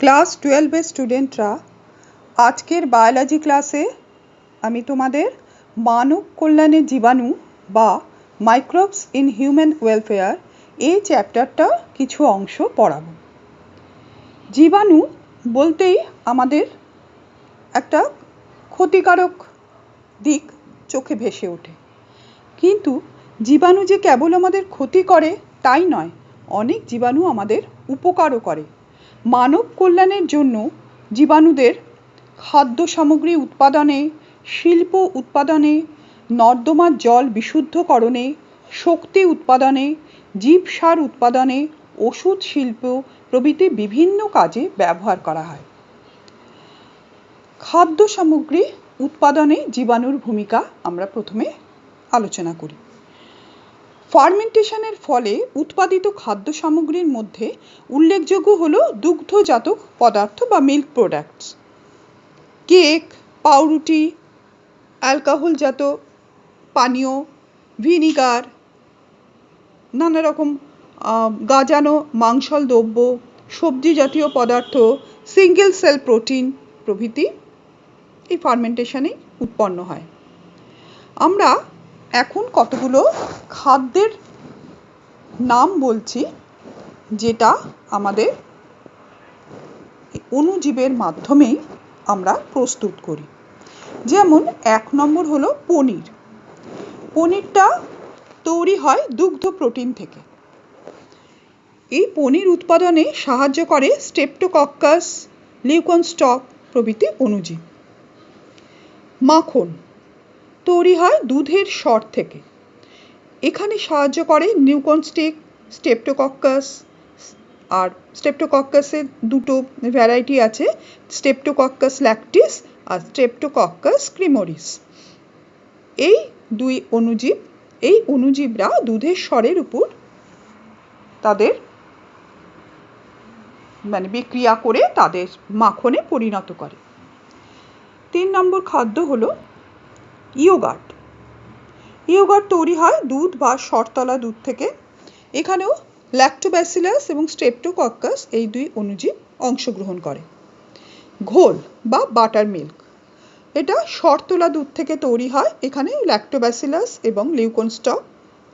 Class 12 এর স্টুডেন্টরা, আজকের বায়োলজি ক্লাসে আমি তোমাদের মানব কল্যাণে জীবাণু বা মাইক্রোবস ইন হিউম্যান ওয়েলফেয়ার এই চ্যাপ্টারটা কিছু অংশ পড়াবো। জীবাণু বলতেই আমাদের একটা ক্ষতিকারক দিক চোখে ভেসে ওঠে, কিন্তু জীবাণু যে কেবল আমাদের ক্ষতি করে তাই নয়, অনেক জীবাণু আমাদের উপকারও করে। মানব কল্যাণের জন্য জীবাণুদের খাদ্য সামগ্রী উৎপাদনে, শিল্প উৎপাদনে, নর্দমার জল বিশুদ্ধকরণে, শক্তি উৎপাদনে, জীবসার উৎপাদনে, ওষুধ শিল্প প্রভৃতি বিভিন্ন কাজে ব্যবহার করা হয়। খাদ্য সামগ্রী উৎপাদনে জীবাণুর ভূমিকা আমরা প্রথমে আলোচনা করি। ফার্মেন্টেশনের ফলে উৎপাদিত খাদ্য সামগ্রীর মধ্যে উল্লেখযোগ্য হলো দুগ্ধজাত পদার্থ বা মিল্ক প্রোডাক্টস, কেক, পাউরুটি, অ্যালকোহলজাত পানীয়, ভিনিগার, নানা রকম গাজানো মাংসল দ্রব্য, সবজি জাতীয় পদার্থ, সিঙ্গেল সেল প্রোটিন প্রভৃতি এই ফার্মেন্টেশনে উৎপন্ন হয়। আমরা এখন কতগুলো খাদ্যের নাম বলছি যেটা আমাদের অণুজীবের মাধ্যমেই আমরা প্রস্তুত করি। যেমন 1 নম্বর হলো পনির। পনিরটা তৈরি হয় দুগ্ধ প্রোটিন থেকে। এই পনির উৎপাদনে সাহায্য করে স্ট্রেপ্টোকক্কাস, লিউকোনস্টক প্রভৃতি অণুজীব। মাখন তৈরি হয় দুধের সর থেকে। এখানে সাহায্য করে নিউকনস্টিক, স্ট্রেপ্টোকক্কাস, আর স্ট্রেপ্টোকক্কাসের দুটো ভ্যারাইটি আছে, স্ট্রেপ্টোকক্কাস ল্যাকটিস আর স্ট্রেপ্টোকক্কাস ক্রিমোরিস। এই দুই অণুজীব, এই অণুজীবরা দুধের সরের উপর তাদের বিক্রিয়া করে তাদের মাখনে পরিণত করে। 3 নম্বর খাদ্য হলো ইয়োগার্ট। ইয়োগার্ট তৈরি হয় দুধ বা শর্তলা দুধ থেকে। এখানেও ল্যাক্টোব্যাসিলাস এবং স্ট্রেপ্টোকক্কাস এই দুই অণুজীব অংশগ্রহণ করে। ঘোল বা বাটার মিল্ক, এটা শর্তলা দুধ থেকে তৈরি হয়। এখানে ল্যাক্টোব্যাসিলাস এবং লিউকোনস্টক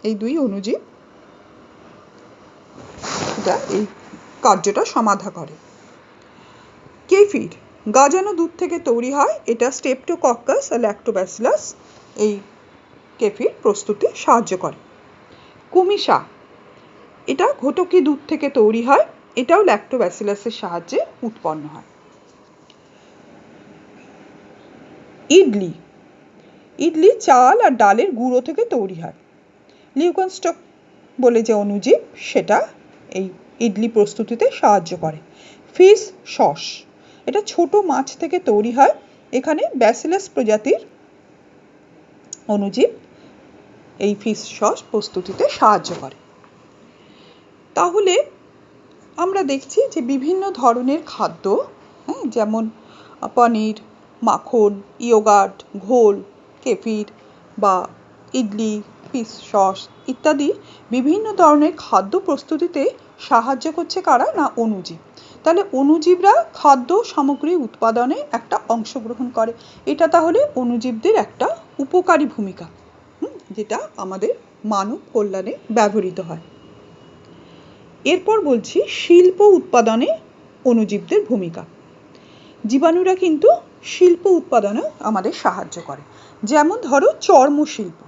এই দুই অণুজীব এই কার্যটা সমাধা করে। কেফির গাজানো দুধ থেকে তৈরি হয়। এটা স্ট্রেপ্টোকক্কাস আর ল্যাক্টোব্যাসিলাস এই কেফির প্রস্তুতে সাহায্য করে। কুমিশা, এটা ঘটকি দুধ থেকে তৈরি হয়। এটাও ল্যাক্টোব্যাসিলাসের সাহায্যে উৎপন্ন হয়। ইডলি, ইডলি চাল আর ডালের গুঁড়ো থেকে তৈরি হয়। লিউকোনস্টক বলে যে অণুজীব সেটা এই ইডলি প্রস্তুতিতে সাহায্য করে। ফিশ সস, এটা ছোট মাছ থেকে তৈরি হয়। এখানে ব্যাসিলাস প্রজাতির অণুজীব এই ফিশ সস প্রস্তুতিতে সাহায্য করে। তাহলে আমরা দেখছি যে বিভিন্ন ধরনের খাদ্য, যেমন পনির, মাখন, ইয়োগার্ট, ঘোল, কেফির বা ইডলি, ফিশ সস ইত্যাদি বিভিন্ন ধরনের খাদ্য প্রস্তুতিতে সাহায্য করছে কারা না অণুজীব। তাহলে অণুজীবরা খাদ্য সামগ্রী উৎপাদনে একটা অংশগ্রহণ করে। এটা তাহলে অণুজীবদের একটা উপকারী ভূমিকা, যেটা আমাদের মানব কল্যাণে ব্যবহৃত হয়। এরপর বলছি শিল্প উৎপাদনে অণুজীবদের ভূমিকা। জীবাণুরা কিন্তু শিল্প উৎপাদনে আমাদের সাহায্য করে। যেমন ধরো চর্মশিল্প।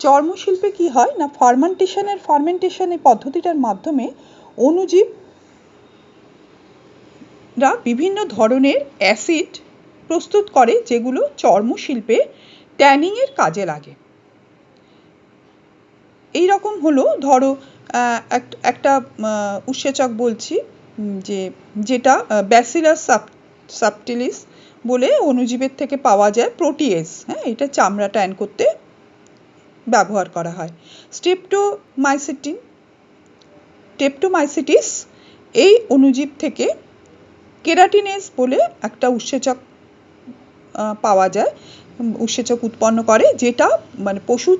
চর্মশিল্পে কি হয় না, ফার্মেন্টেশনের পদ্ধতিটার মাধ্যমে অণুজীবরা বিভিন্ন ধরনের অ্যাসিড প্রস্তুত করে, যেগুলো চর্মশিল্পে ট্যানিং এর কাজে লাগে। এই রকম হলো ধরো একটা উৎসেচক বলছি, যেটা ব্যাসিলাস সাবটিলিস বলে অণুজীবের থেকে পাওয়া যায় প্রোটিয়েজ। এটা চামড়া ট্যান করতে ব্যবহার করা হয়। স্ট্রেপ্টোমাইসিটিস এই অণুজীব থেকে কেরাটিনেজ বলে একটা উৎসেচক পাওয়া যায়, উৎসেচক উৎপন্ন করে, যেটা পশু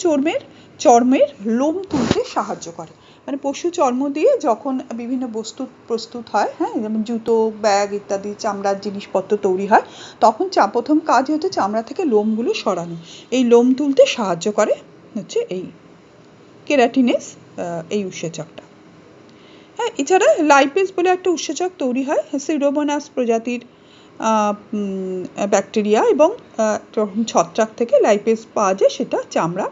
চর্মের লোম তুলতে সাহায্য করে। মানে পশু চর্ম দিয়ে যখন বিভিন্ন বস্তু প্রস্তুত হয়, হ্যাঁ, যেমন জুতো, ব্যাগ ইত্যাদি চামড়ার জিনিসপত্র তৈরি হয়, তখন প্রথম কাজ হচ্ছে চামড়া থেকে লোমগুলো সরানো। এই লোম তুলতে সাহায্য করে হচ্ছে এই কেরাটিনেস, এই উৎসেচকটা। হ্যাঁ, এছাড়া লাইপেজ বলে একটা উৎসেচক তৈরি হয় সিউডোমোনাস প্রজাতির ব্যাকটেরিয়া, এবং ছত্রাক থেকে লাইপেজ পাওয়া যায়, সেটা চামড়া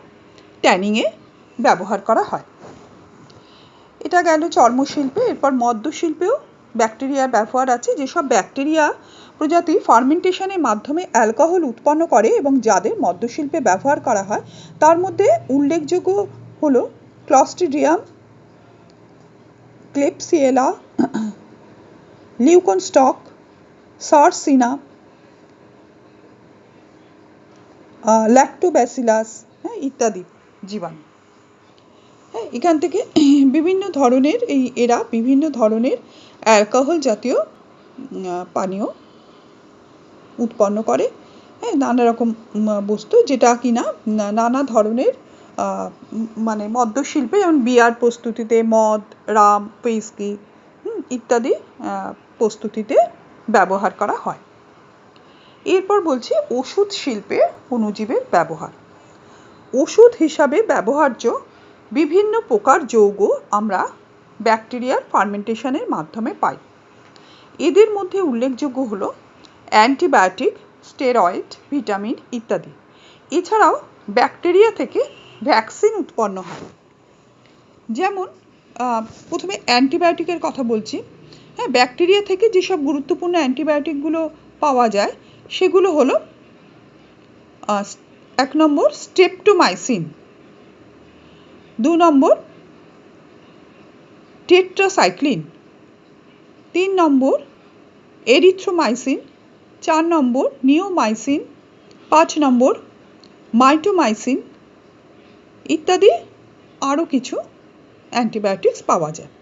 ট্যানিংয়ে ব্যবহার করা হয়। এটা গেল চর্মশিল্পে। এরপর মদ্যশিল্পেও ব্যাকটেরিয়ার ব্যবহার আছে। যেসব ব্যাকটেরিয়া প্রজাতি ফার্মেন্টেশনের মাধ্যমে অ্যালকোহল উৎপন্ন করে এবং যাদের মদ্যশিল্পে ব্যবহার করা হয়, তার মধ্যে উল্লেখযোগ্য হলো ক্লস্ট্রিডিয়াম, ক্লেপসিয়েলা, লিউকোনস্টক, সার্সিনা, ল্যাক্টোব্যাসিলাস, হ্যাঁ, ইত্যাদি জীবাণু। হ্যাঁ, এখান থেকে বিভিন্ন ধরনের এরা বিভিন্ন ধরনের অ্যালকোহল জাতীয় পানীয় উৎপন্ন করে, হ্যাঁ, নানা রকম বস্তু, যেটা কিনা নানা ধরনের মানে মদ্যশিল্পে, যেমন বিয়ার প্রস্তুতিতে, মদ, রাম, হুইস্কি ইত্যাদি প্রস্তুতিতে ব্যবহার করা হয়। এরপর বলছি ওষুধ শিল্পে অণুজীবের ব্যবহার। ওষুধ হিসাবে ব্যবহার্য বিভিন্ন প্রকার যৌগ আমরা ব্যাকটেরিয়ার ফার্মেন্টেশনের মাধ্যমে পাই। এদের মধ্যে উল্লেখযোগ্য হলো অ্যান্টিবায়োটিক, স্টেরয়েড, ভিটামিন ইত্যাদি। এছাড়াও ব্যাকটেরিয়া থেকে ভ্যাকসিন উৎপন্ন হয়। যেমন প্রথমে অ্যান্টিবায়োটিকের কথা বলছি। হ্যাঁ, ব্যাকটেরিয়া থেকে যেসব গুরুত্বপূর্ণ অ্যান্টিবায়োটিকগুলো পাওয়া যায় সেগুলো হলো 1 নম্বর স্ট্রেপ্টোমাইসিন, 2 নম্বর টেট্রাসাইক্লিন, 3 নম্বর এরিথ্রোমাইসিন, 4 নম্বর নিওমাইসিন, 5 নম্বর মাইটোমাইসিন ইত্যাদি আরও কিছু অ্যান্টিবায়োটিক্স পাওয়া যায়।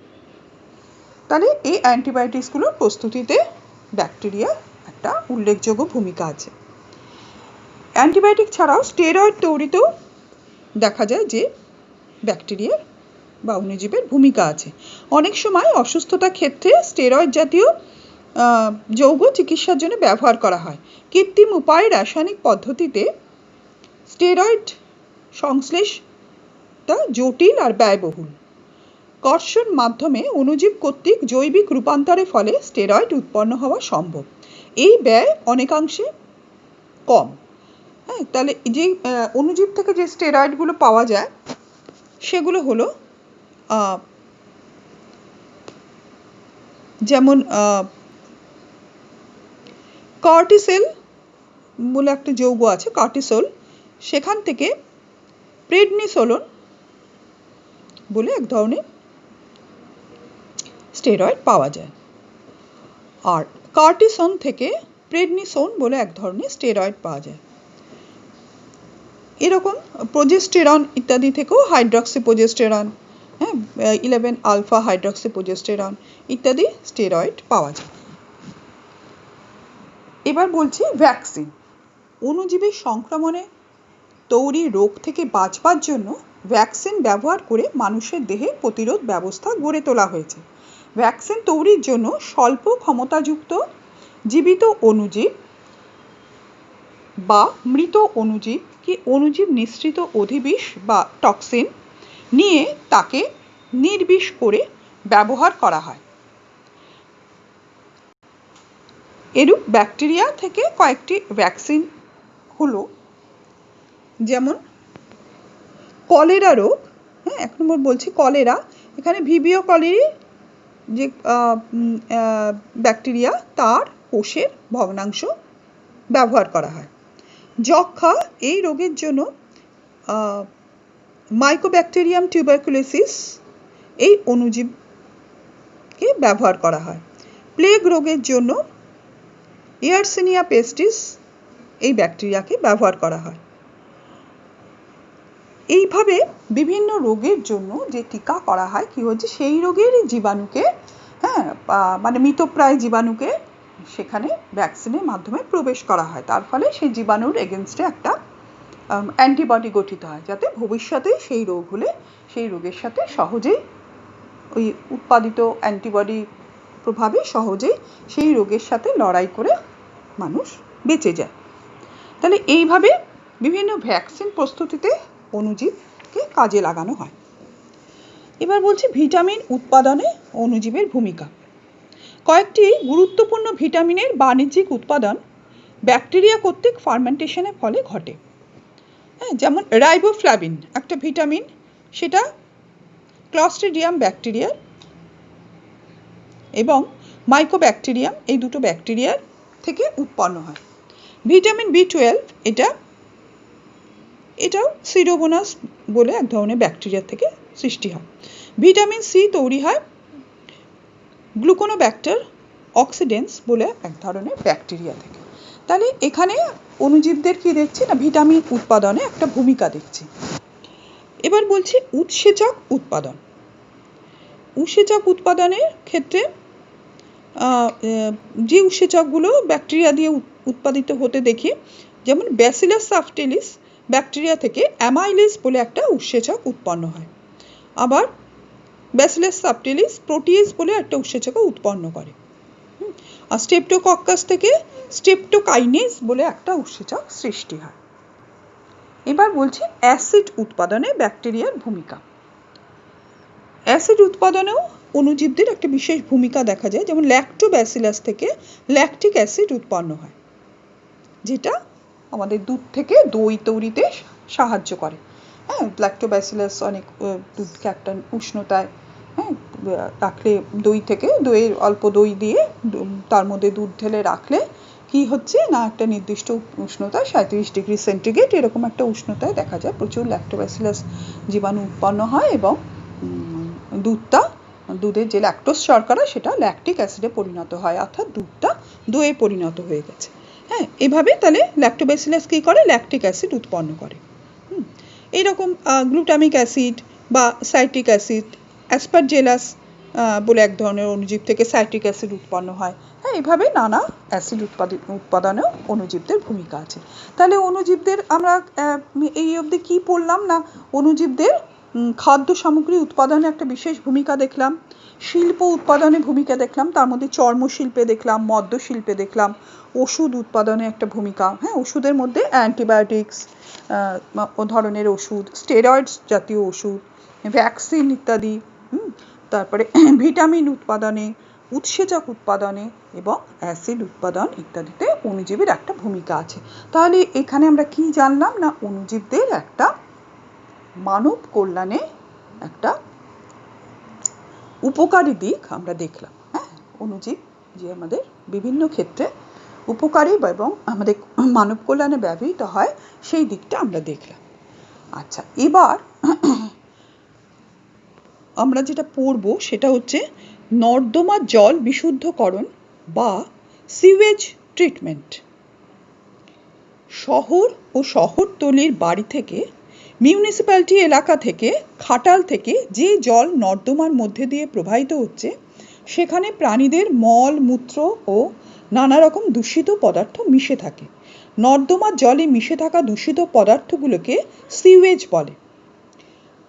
তাহলে এই অ্যান্টিবায়োটিক্সগুলোর প্রস্তুতিতে ব্যাকটেরিয়ার একটা উল্লেখযোগ্য ভূমিকা আছে। অ্যান্টিবায়োটিক ছাড়াও স্টেরয়েড তৈরিতেও দেখা যায় যে ব্যাকটেরিয়ার বা অণুজীবের ভূমিকা আছে। অনেক সময় অসুস্থতার ক্ষেত্রে স্টেরয়েড জাতীয় যৌগ চিকিৎসার জন্য ব্যবহার করা হয়। কৃত্রিম উপায়ে রাসায়নিক পদ্ধতিতে স্টেরয়েড সংশ্লেষটা জটিল আর ব্যয়বহুল। কর্ষণ মাধ্যমে অণুজীব কর্তৃক জৈবিক রূপান্তরের ফলে স্টেরয়েড উৎপন্ন হওয়া সম্ভব। এই ব্যয় অনেকাংশে কম। হ্যাঁ, তাহলে যে অণুজীব থেকে যে স্টেরয়েডগুলো পাওয়া যায় সেগুলো হলো যেমন কর্টিসল বলে একটা যৌগ আছে, কর্টিসল, সেখান থেকে প্রেডনিসোলোন বলে এক ধরনের স্টেরয়েড পাওয়া যায়। আর কর্টিসন থেকে প্রেডনিসোন বলে এক ধরনের স্টেরয়েড পাওয়া যায়। এরকম প্রোজেস্টেরন ইত্যাদি থেকেও হাইড্রক্সিপ্রোজেস্টেরন, হ্যাঁ, 11 আলফা হাইড্রক্সিপ্রোজেস্টেরন ইত্যাদি স্টেরয়েড পাওয়া যায়। এবার বলছি ভ্যাকসিন। অণুজীবের সংক্রমণে তৈরি রোগ থেকে বাঁচবার জন্য ভ্যাকসিন ব্যবহার করে মানুষের দেহে প্রতিরোধ ব্যবস্থা গড়ে তোলা হয়েছে। ভ্যাকসিন তৈরির জন্য স্বল্প ক্ষমতাযুক্ত জীবিত অণুজীব বা মৃত অণুজীব কি অণুজীব নিঃসৃত অধিবিষ বা টক্সিন নিয়ে তাকে নির্বিষ করে ব্যবহার করা হয়। এরূপ ব্যাকটেরিয়া থেকে কয়েকটি ভ্যাকসিন হলো, যেমন কলেরা রোগ। হ্যাঁ, 1 নম্বর বলছি কলেরা। এখানে ভিবিও কলেরি যে ব্যাকটেরিয়া, তার কোষের ভগ্নাংশ ব্যবহার করা হয়। যক্ষা, এই রোগের জন্য মাইকোব্যাকটেরিয়াম টিউবারকুলোসিস এই অণুজীবকে ব্যবহার করা হয়। প্লেগ রোগের জন্য ইয়ারসিনিয়া পেস্টিস এই ব্যাকটেরিয়াকে ব্যবহার করা হয়। এইভাবে বিভিন্ন রোগের জন্য যে টিকা করা হয়, কি হচ্ছে সেই রোগের জীবাণুকে, হ্যাঁ, মানে মৃতপ্রায় জীবাণুকে সেখানে ভ্যাকসিনের মাধ্যমে প্রবেশ করা হয়। তার ফলে সেই জীবাণুর এগেনস্টে একটা অ্যান্টিবডি গঠিত হয়, যাতে ভবিষ্যতে সেই রোগ হলে সেই রোগের সাথে সহজেই ওই উৎপাদিত অ্যান্টিবডি প্রভাবে সহজেই সেই রোগের সাথে লড়াই করে মানুষ বেঁচে যায়। তাহলে এইভাবে বিভিন্ন ভ্যাকসিন প্রস্তুতিতে অণুজীবকে কাজে লাগানো হয়। এবার বলছি ভিটামিন উৎপাদনে অণুজীবের ভূমিকা। কয়েকটি গুরুত্বপূর্ণ ভিটামিনের বাণিজ্যিক উৎপাদন ব্যাকটেরিয়া কর্তৃক ফার্মেন্টেশনের ফলে ঘটে। যেমন রাইবোফ্লাভিন একটা ভিটামিন, সেটা ক্লস্ট্রিডিয়াম ব্যাকটেরিয়া এবং মাইকোব্যাকটেরিয়াম এই দুটো ব্যাকটেরিয়ার থেকে উৎপন্ন হয়। ভিটামিন B12 এটাও সিডোমোনাস বলে এক ধরনের ব্যাকটেরিয়া থেকে সৃষ্টি হয়। ভিটামিন সি তৈরি হয় গ্লুকোনোব্যাক্টার অক্সিডেন্স বলে এক ধরনের ব্যাকটেরিয়া থেকে। তাহলে এখানে অণুজীবদের কি দেখছি না, ভিটামিন উৎপাদনে একটা ভূমিকা দেখছি। এবার বলছি উৎসেচক উৎপাদন। উৎসেচক উৎপাদনের ক্ষেত্রে যে উৎসেচকগুলো ব্যাকটেরিয়া দিয়ে উৎপাদিত হতে দেখি, যেমন ব্যাসিলাস সাবটিলিস ব্যাকটেরিয়া থেকে অ্যামাইলেজ বলে একটা উৎসেচক উৎপন্ন হয়। আবার ব্যাসিলাস সাবটিলিস প্রোটিয়েজ বলে একটা উৎসেচক উৎপন্ন করে। আর স্ট্রেপ্টোকক্কাস থেকে স্ট্রেপ্টোকাইনেজ বলে একটা উৎসেচক সৃষ্টি হয়। এবার বলছি অ্যাসিড উৎপাদনে ব্যাকটেরিয়ার ভূমিকা। অ্যাসিড উৎপাদনেও অণুজীবদের একটা বিশেষ ভূমিকা দেখা যায়। যেমন ল্যাক্টোব্যাসিলাস থেকে ল্যাকটিক অ্যাসিড উৎপন্ন হয়, যেটা আমাদের দুধ থেকে দই তৈরিতে সাহায্য করে। ল্যাক্টোব্যাসিলাস অনেক দুধকে একটা উষ্ণতায় রাখলে, দইয়ের অল্প দই দিয়ে তার মধ্যে দুধ ঢেলে রাখলে কি হচ্ছে না, একটা নির্দিষ্ট উষ্ণতায় 37 ডিগ্রি সেন্টিগ্রেড এরকম একটা উষ্ণতায় দেখা যায় প্রচুর ল্যাক্টোব্যাসিলাস জীবাণু উৎপন্ন হয় এবং দুধের যে ল্যাকটোজ শর্করা সেটা ল্যাকটিক অ্যাসিডে পরিণত হয়, অর্থাৎ দুধটা দইয়ে পরিণত হয়ে গেছে। এভাবে তাহলে ল্যাক্টোব্যাসিলাস কি করে, ল্যাকটিক অ্যাসিড উৎপন্ন করে। এইরকম গ্লুটামিক অ্যাসিড বা সাইট্রিক অ্যাসিড, অ্যাসপারজেলাস বলে এক ধরনের অণুজীব থেকে সাইট্রিক অ্যাসিড উৎপন্ন হয়। এইভাবে নানা অ্যাসিড উৎপাদনেও অণুজীবদের ভূমিকা আছে। তাহলে অণুজীবদের আমরা এই অবধি কি পড়লাম না, অণুজীবদের খাদ্য সামগ্রী উৎপাদনে একটা বিশেষ ভূমিকা দেখলাম, শিল্প উৎপাদনে ভূমিকা দেখলাম, তার মধ্যে চর্মশিল্পে দেখলাম, মদ্যশিল্পে দেখলাম, ওষুধ উৎপাদনে একটা ভূমিকা। ওষুধের মধ্যে অ্যান্টিবায়োটিক্স ও ধরনের ওষুধ, স্টেরয়েডস জাতীয় ওষুধ, ভ্যাকসিন ইত্যাদি। তারপরে ভিটামিন উৎপাদনে, উৎসেচক উৎপাদনে এবং অ্যাসিড উৎপাদন ইত্যাদিতে অণুজীবের একটা ভূমিকা আছে। তাহলে এখানে আমরা কি জানলাম না, অণুজীবদের একটা মানব কল্যাণে একটা উপকারী দিক আমরা দেখলাম। অণুজীব যে আমাদের বিভিন্ন ক্ষেত্রে উপকারী এবং আমাদের মানব কল্যাণে ব্যবহৃত হয় সেই দিকটা আমরা দেখলাম। আচ্ছা, এবার আমরা যেটা পড়ব সেটা হচ্ছে নর্দমার জল বিশুদ্ধকরণ বা সিওয়েজ ট্রিটমেন্ট। শহর ও শহরতলির বাড়ি থেকে, মিউনিসিপ্যালিটি এলাকা থেকে, খাটাল থেকে যে জল নর্দমার মধ্যে দিয়ে প্রবাহিত হচ্ছে, সেখানে প্রাণীদের মল মূত্র ও নানা রকম দূষিত পদার্থ মিশে থাকে। নর্দমার জলে মিশে থাকা দূষিত পদার্থগুলোকে সিওয়েজ বলে।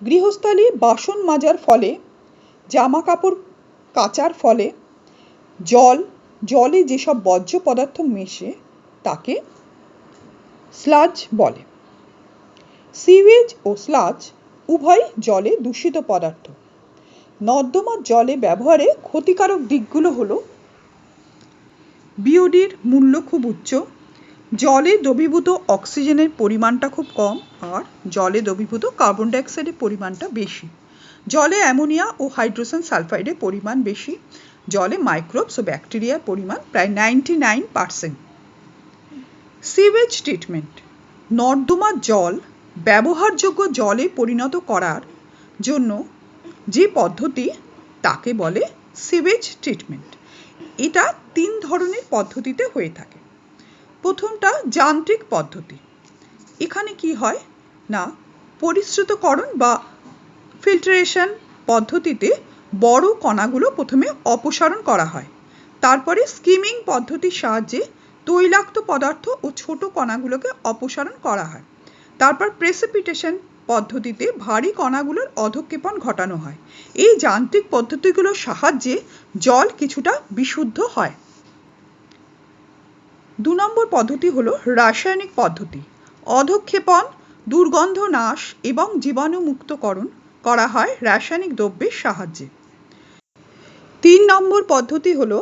গৃহস্থালী বাসন মাজার ফলে, জামা কাপড় কাচার ফলে জলে যেসব বর্জ্য পদার্থ মেশে তাকে স্লাজ বলে। সিওয়েজ ও স্লাজ উভয় জলে দূষিত পদার্থ। নর্দমার জলে ব্যবহারে ক্ষতিকারক দিকগুলো হলো, বিওডির মূল্য খুব উচ্চ, জলে দ্রবীভূত অক্সিজেনের পরিমাণটা খুব কম, আর জলে দ্রবীভূত কার্বন ডাইঅক্সাইডের পরিমাণটা বেশি। জলে অ্যামোনিয়া ও হাইড্রোজেন সালফাইডের পরিমাণ বেশি। জলে মাইক্রোবস ও ব্যাকটেরিয়ার পরিমাণ প্রায় 99%। সিওয়েজ ট্রিটমেন্ট, নর্দমার জল ব্যবহারযোগ্য জলে পরিণত করার জন্য যে পদ্ধতি তাকে বলে সিওয়েজ ট্রিটমেন্ট। এটা 3 ধরনের পদ্ধতিতে হয়ে থাকে। প্রথমটা যান্ত্রিক পদ্ধতি। এখানে কি হয় না, পরিশ্রুতকরণ বা ফিল্টারেশন পদ্ধতিতে বড় কণাগুলো প্রথমে অপসারণ করা হয়, তারপরে স্কিমিং পদ্ধতির সাহায্যে তৈলাক্ত পদার্থ ও ছোট কণাগুলোকে অপসারণ করা হয়, তারপর প্রেসিপিটেশন পদ্ধতিতে ভারী কণাগুলোর অধঃক্ষেপণ ঘটানো হয়। এই যান্ত্রিক পদ্ধতিগুলোর সাহায্যে জল কিছুটা বিশুদ্ধ হয়। 2 নম্বর পদ্ধতি হলো রাসায়নিক পদ্ধতি। অধঃক্ষেপণ, দুর্গন্ধ নাশ এবং জীবাণুমুক্তকরণ করা হয় রাসায়নিক দ্রব্যের সাহায্যে। 3 নম্বর পদ্ধতি হলো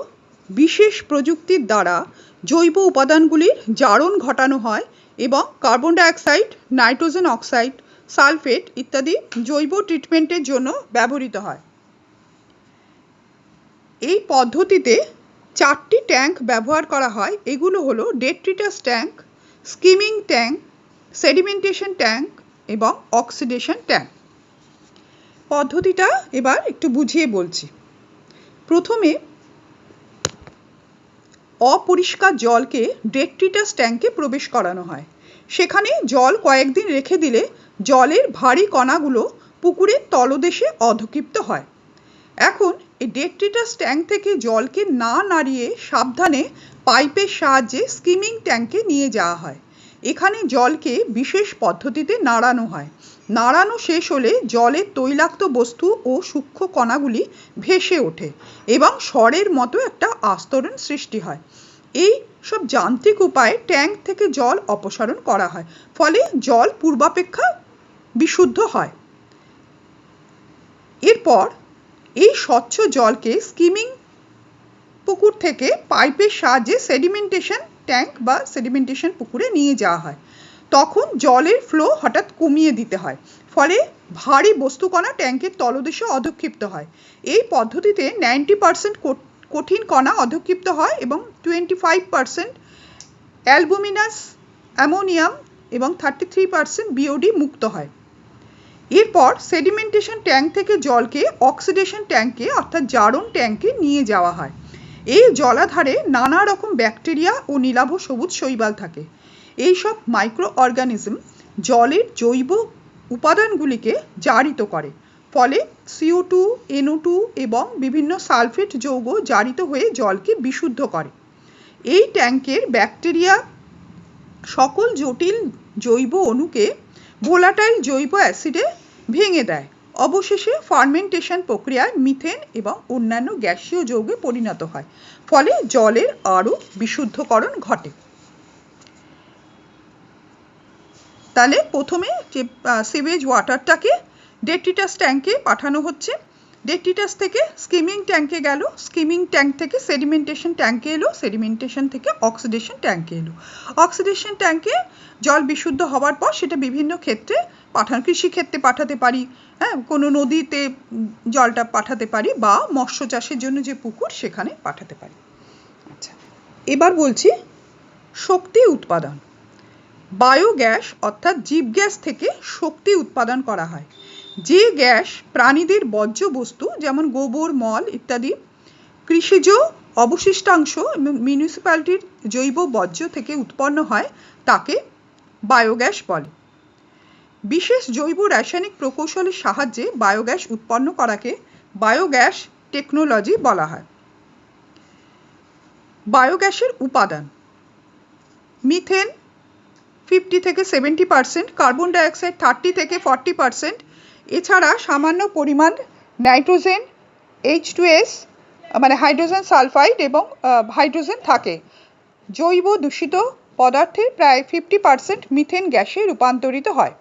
বিশেষ প্রযুক্তির দ্বারা জৈব উপাদানগুলির জারণ ঘটানো হয় এবং carbon dioxide, nitrogen oxide, sulphate ইত্যাদি জৈব ট্রিটমেন্টের জন্য ব্যবহৃত হয়। এই পদ্ধতিতে 4টি ট্যাঙ্ক ব্যবহার করা হয়। এগুলো হলো detritus tank, skimming tank, sedimentation tank এবং অক্সিডেশন ট্যাঙ্ক। পদ্ধতিটা এবার একটু বুঝিয়ে বলছি। প্রথমে অপরিষ্কার জলকে ডেট্রিটাস ট্যাঙ্কে প্রবেশ করানো হয়। সেখানে জল কয়েকদিন রেখে দিলে জলের ভারী কণাগুলো পুকুরের তলদেশে অধঃক্ষিপ্ত হয়। এখন এই ডেট্রিটাস ট্যাঙ্ক থেকে জলকে না নাড়িয়ে সাবধানে পাইপের সাহায্যে স্কিমিং ট্যাঙ্কে নিয়ে যাওয়া হয়। এখানে জলকে বিশেষ পদ্ধতিতে নাড়ানো হয়। নাড়ানো শেষ হলে জলের তৈলাক্ত বস্তু ও সূক্ষ্ম কণাগুলি ভেসে ওঠে এবং স্বরের মতো একটা আস্তরণ সৃষ্টি হয়। এই সব যান্ত্রিক উপায়ে ট্যাঙ্ক থেকে জল অপসারণ করা হয়, ফলে জল পূর্বাপেক্ষা বিশুদ্ধ হয়। এরপর এই স্বচ্ছ জলকে স্কিমিং পুকুর থেকে পাইপের সাহায্যে সেডিমেন্টেশন ট্যাঙ্ক বা সেডিমেন্টেশন পুকুরে নিয়ে যাওয়া হয়। তখন জলের ফ্লো হঠাৎ কমিয়ে দিতে হয়, ফলে ভারী বস্তুকণা ট্যাঙ্কের তলদেশে অধঃক্ষিপ্ত হয়। এই পদ্ধতিতে 90% কঠিন কণা অধঃক্ষিপ্ত হয় এবং 25% অ্যালবুমিনাস, অ্যামোনিয়াম এবং 33% বিওডি মুক্ত হয়। এরপর সেডিমেন্টেশন ট্যাঙ্ক থেকে জলকে অক্সিডেশন ট্যাঙ্কে অর্থাৎ জারণ ট্যাঙ্কে নিয়ে যাওয়া হয়। এই জলাধারে নানা রকম ব্যাকটেরিয়া ও নীলাভ সবুজ শৈবাল থাকে। এইসব মাইক্রো অর্গানিজম জলের জৈব উপাদানগুলিকে জারিত করে, ফলে CO2, NO2 এবং বিভিন্ন সালফেট যৌগ জারিত হয়ে জলকে বিশুদ্ধ করে। এই ট্যাঙ্কের ব্যাকটেরিয়া সকল জটিল জৈব অণুকে ভোলাটাইল জৈব অ্যাসিডে ভেঙে দেয়। অবশেষে ফার্মেন্টেশন প্রক্রিয়ায় মিথেন এবং অন্যান্য গ্যাসীয় যৌগে পরিণত হয়, ফলে জলের আরও বিশুদ্ধকরণ ঘটে। তাহলে প্রথমে যে সিওয়েজ ওয়াটারটাকে ডেট্রিটাস ট্যাঙ্কে পাঠানো হচ্ছে, ডেট্রিটাস থেকে স্কিমিং ট্যাঙ্কে গেল, স্কিমিং ট্যাঙ্ক থেকে সেডিমেন্টেশন ট্যাঙ্কে এলো, সেডিমেন্টেশন থেকে অক্সিডেশন ট্যাঙ্কে এলো। অক্সিডেশন ট্যাঙ্কে জল বিশুদ্ধ হওয়ার পর সেটা বিভিন্ন ক্ষেত্রে কৃষিক্ষেত্রে পাঠাতে পারি, হ্যাঁ, কোনো নদীতে জলটা পাঠাতে পারি বা মৎস্য চাষের জন্য যে পুকুর সেখানে পাঠাতে পারি। আচ্ছা, এবার বলছি শক্তি উৎপাদন। বায়োগ্যাস অর্থাৎ জীব গ্যাস থেকে শক্তি উৎপাদন করা হয়। যে গ্যাস প্রাণীদের বর্জ্য বস্তু যেমন গোবর, মল ইত্যাদি, কৃষিজ অবশিষ্টাংশ এবং মিউনিসিপ্যালিটির জৈব বর্জ্য থেকে উৎপন্ন হয় তাকে বায়োগ্যাস বলে। বিশেষ জৈব রাসায়নিক প্রকৌশলের সাহায্যে বায়োগ্যাস উৎপন্ন করাকে বায়োগ্যাস টেকনোলজি বলা হয়। বায়োগ্যাসের উপাদান: মিথেন 50 থেকে 70%, কার্বন ডাইঅক্সাইড 30 থেকে 40%, এছাড়া সামান্য পরিমাণ নাইট্রোজেন, H2S মানে হাইড্রোজেন সালফাইড এবং হাইড্রোজেন থাকে। জৈব দূষিত পদার্থের প্রায় 50% মিথেন গ্যাসে রূপান্তরিত হয়।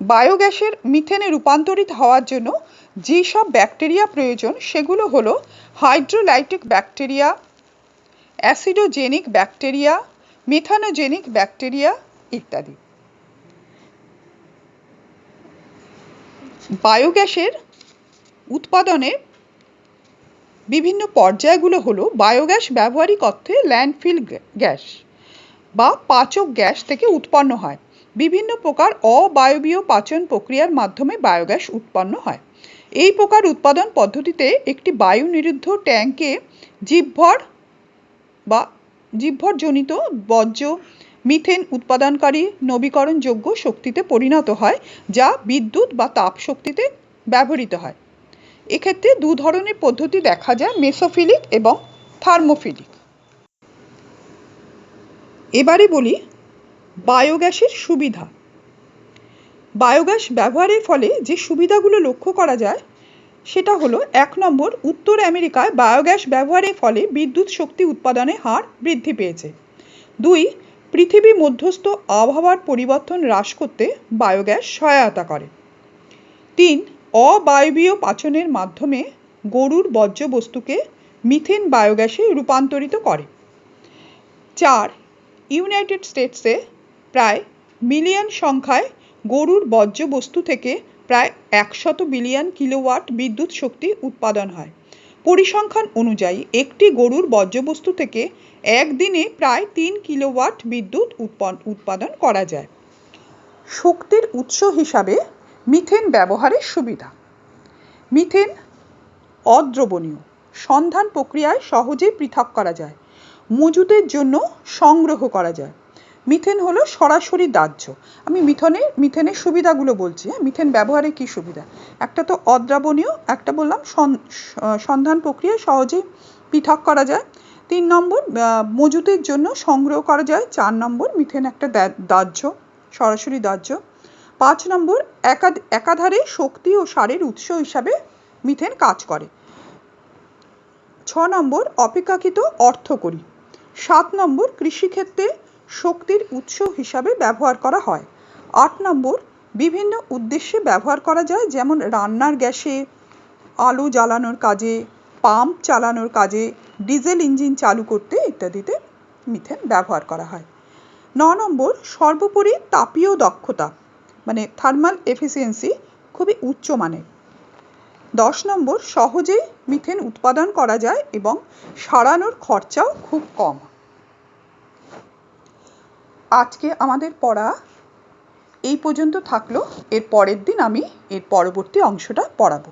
বায়োগ্যাসের মিথেনে রূপান্তরিত হওয়ার জন্য যেসব ব্যাকটেরিয়া প্রয়োজন সেগুলো হলো hydrolytic bacteria, acidogenic bacteria, methanogenic bacteria ইত্যাদি। বায়োগ্যাসের উৎপাদনের বিভিন্ন পর্যায়গুলো হলো বায়োগ্যাস ব্যবহারিক অর্থে ল্যান্ডফিল গ্যাস বা পাচক গ্যাস থেকে উৎপন্ন হয়। বিভিন্ন প্রকার অবায়বীয় পাচন প্রক্রিয়ার মাধ্যমে বায়োগ্যাস উৎপন্ন হয়। এই প্রকার উৎপাদন পদ্ধতিতে একটি বায়ু নিরুদ্ধ ট্যাঙ্কে জীবভরজনিত বর্জ্য মিথেন উৎপাদনকারী নবীকরণযোগ্য শক্তিতে পরিণত হয়, যা বিদ্যুৎ বা তাপ শক্তিতে ব্যবহৃত হয়। এক্ষেত্রে 2 ধরনের পদ্ধতি দেখা যায়, মেসোফিলিক এবং থার্মোফিলিক। এবারে বলি বায়োগ্যাসের সুবিধা। বায়োগ্যাস ব্যবহারের ফলে যে সুবিধাগুলো লক্ষ্য করা যায় সেটা হলো 1 নম্বর, উত্তর আমেরিকায় বায়োগ্যাস ব্যবহারের ফলে বিদ্যুৎ শক্তি উৎপাদনের হার বৃদ্ধি পেয়েছে। 2, পৃথিবী মধ্যস্থ আবহাওয়ার পরিবর্তন হ্রাস করতে বায়োগ্যাস সহায়তা করে। 3, অবায়বীয় পাচনের মাধ্যমে গরুর বর্জ্যবস্তুকে মিথেন বায়োগ্যাসে রূপান্তরিত করে। 4, ইউনাইটেড স্টেটসে প্রায় মিলিয়ন সংখ্যায় গরুর বর্জ্যবস্তু থেকে প্রায় 100 বিলিয়ন কিলোওয়াট বিদ্যুৎ শক্তি উৎপাদন হয়। পরিসংখ্যান অনুযায়ী একটি গরুর বর্জ্যবস্তু থেকে একদিনে প্রায় 3 কিলোওয়াট বিদ্যুৎ উৎপাদন করা যায়। শক্তির উৎস হিসাবে মিথেন ব্যবহারের সুবিধা। মিথেন অদ্রবণীয়, সন্ধান প্রক্রিয়ায় সহজেই পৃথক করা যায়, মজুতের জন্য সংগ্রহ করা যায়। মিথেন হলো সরাসরি দাহ্য। আমি মিথেনের সুবিধাগুলো বলছি। মিথেন ব্যবহারে কি সুবিধা? একটা তো অদ্রাবণীয়, একটা বললাম সন্ধান প্রক্রিয়ায় সহজেই পৃথক করা যায়। 3 নম্বর, মজুতের জন্য সংগ্রহ করা যায়। 4 নম্বর, মিথেন একটা দাহ্য, সরাসরি দাহ্য। 5 নম্বর, একাধারে শক্তি ও সারের উৎস হিসাবে মিথেন কাজ করে। 6 নম্বর, অপেক্ষাকৃত অর্থকরী। 7 নম্বর, কৃষিক্ষেত্রে শক্তির উৎস হিসাবে ব্যবহার করা হয়। 8 নম্বর, বিভিন্ন উদ্দেশ্যে ব্যবহার করা যায়, যেমন রান্নার গ্যাসে, আলো জ্বালানোর কাজে, পাম্প চালানোর কাজে, ডিজেল ইঞ্জিন চালু করতে ইত্যাদিতে মিথেন ব্যবহার করা হয়। 9 নম্বর, সর্বোপরি তাপীয় দক্ষতা মানে থার্মাল এফিসিয়েন্সি খুবই উচ্চমানের। 10 নম্বর, সহজে মিথেন উৎপাদন করা যায় এবং সারানোর খরচাও খুব কম। আজকে আমাদের পড়া এই পর্যন্ত থাকলো। এর পরের দিন আমি এর পরবর্তী অংশটা পড়াবো।